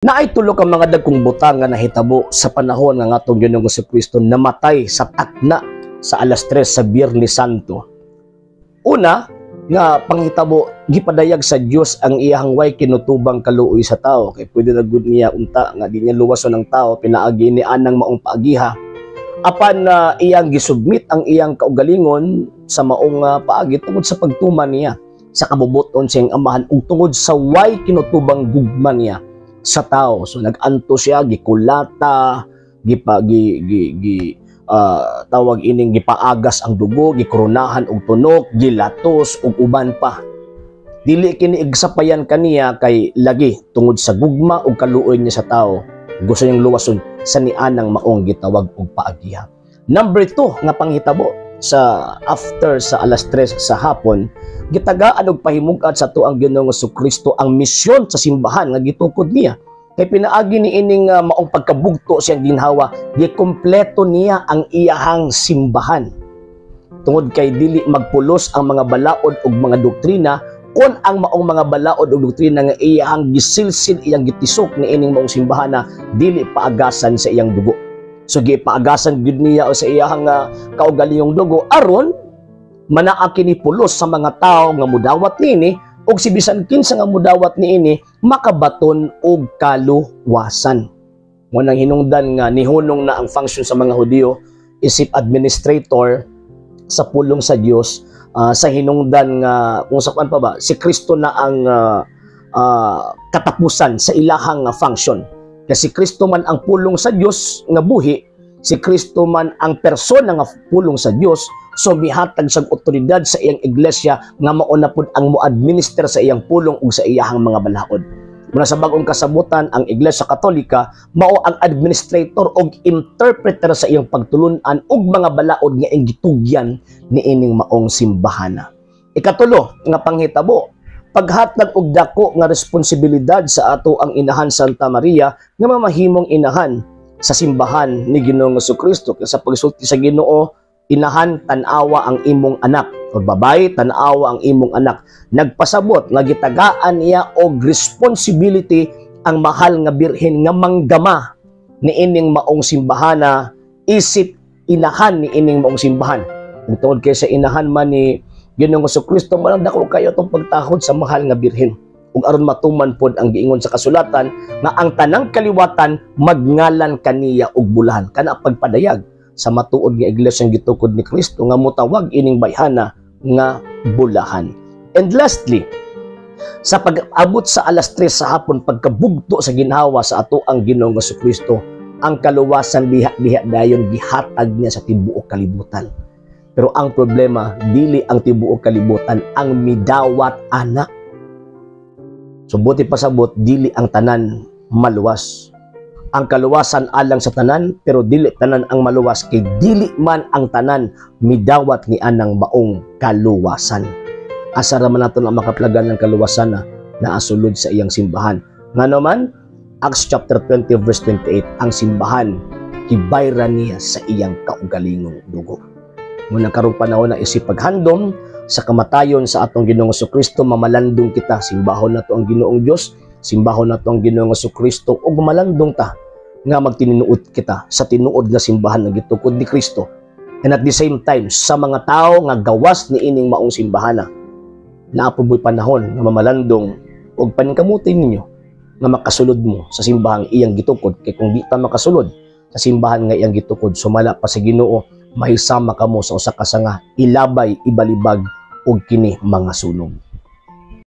Naay tulo ka mga dagkong butang nga nahitabo sa panahon nga atong Ginoong Jesucristo namatay sa takna sa alas 3 sa Biyernes Santo. Una nga panghitabo gipadayag sa Dios ang iyang way kinutubang kaluoy sa tao, kay pwede na gud niya unta nga di niya luwason ang tao pinaagi ni anang maong paagiha apan iyang gisubmit ang iyang kaugalingon sa maong paagi tungod sa pagtuman niya sa kabubuton siyang amahan ug tungod sa way kinutubang gugma niya sa tao. So nag-anto siya, gikulata, tawag ining gipaagas ang dugo, gikoronahan og tunok, gilatos ug uban pa. Dili kini igsapayan kaniya kay lagi tungod sa gugma ug kaluoy niya sa tao. Gusto niyang luwason sa nianang maong gitawag og paagiha. Number 2 nga panghitabo sa after sa alas 3 sa hapon, gitagaan og pahimug-at sa tuang Ginoong Jesucristo ang misyon sa simbahan nga gitukod niya. Kay pinaagi ni ining maong pagkabugto siyang ginhawa, gikumpleto niya ang iyahang simbahan. Tungod kay dili magpulos ang mga balaod ug mga doktrina kon ang maong mga balaod ug doktrina nga iyahang gisilsil iyang gitisok ni ining maong simbahan na dili paagasan sa iyang dugo. So gipaagasan gid niya o sa iyang kaugalingong dugo aron manaa kini pulos sa mga tawo nga mudawat niini ug si bisan kinsa nga mudawat niini makabaton og kaluwasan. Mo nang hinungdan nga nihunong na ang function sa mga Hudiyo isip administrator sa pulong sa Dios sa hinungdan nga kung saan pa ba si Kristo na ang katapusan sa ilahang function. Kasi Kristo man ang pulong sa Dios nga buhi, si Kristo man ang persona nga pulong sa Dios, so mihatag sa otoridad sa iyang iglesia nga mauna pud ang mo-administer sa iyang pulong ug sa iyahang mga balaod. Muna sa bagong kasabutan, ang Iglesia Katolika mao ang administrator ug interpreter sa iyang pagtulunan ug mga balaod nga ing gitugyan niining maong simbahana. Ikatulo nga panghitabo, paghatag og dako nga responsibilidad sa ato ang inahan Santa Maria nga mamahimong inahan sa simbahan ni Ginoong Jesucristo. Sa pagsulti sa Ginoo, inahan tan-awa ang imong anak o babay tan-awa ang imong anak. Nagpasabot nga gitagaan niya og responsibility ang mahal nga birhen nga manggama ni ining maong simbahana isip inahan ni ining maong simbahan. Tungod kay sa inahan man ni Ginoong Jesucristo, malang dako kayo itong pagtahod sa mahal nga birhen. Ug aron matuman pod ang giingon sa kasulatan nga ang tanang kaliwatan magngalan kaniya og bulahan. Kana pagpadayag sa matuod nga iglesyang gitukod ni Kristo nga mutawag ining bayhana nga bulahan. And lastly, sa pag-abot sa alas 3 sa hapon pagkabugto sa ginhawa sa ato ang Ginoong Jesucristo, ang kaluwasan diha dayon gihatag niya sa tibuok kalibutan. Pero ang problema, dili ang tibuok kalibutan ang midawat anak. So buti pasabot, dili ang tanan maluwas. Ang kaluwasan alang sa tanan, pero dili tanan ang maluwas, kay dili man ang tanan midawat ni anang maong kaluwasan. Asa ra man nato ang makaplagan ng kaluwasan na naasulod sa iyang simbahan. Nga naman, Acts chapter 20 verse 28, ang simbahan gibayra niya sa iyang kaugalingong dugo. Muna karong panahon na isip paghandom sa kamatayon sa atong Ginoong Jesucristo, mamalandong kita, simbahon nato ang Ginoong Dios, simbahon nato ang Ginoong Jesucristo, ug mamalandong ta nga magtininuod kita sa tinuod nga simbahan nga gitukod ni Kristo. And at the same time, sa mga tao nga gawas ni ining maong simbahana, naapuboy panahon nga mamalandong ug paningkamutin ninyo nga makasulod mo sa simbahang iyang gitukod. Kay kung di ta makasulod sa simbahan nga iyang gitukod, sumala pa sa Ginoo, mahisama kamo sa usa ka sanga ilabay, ibalibag og kini mga sunog.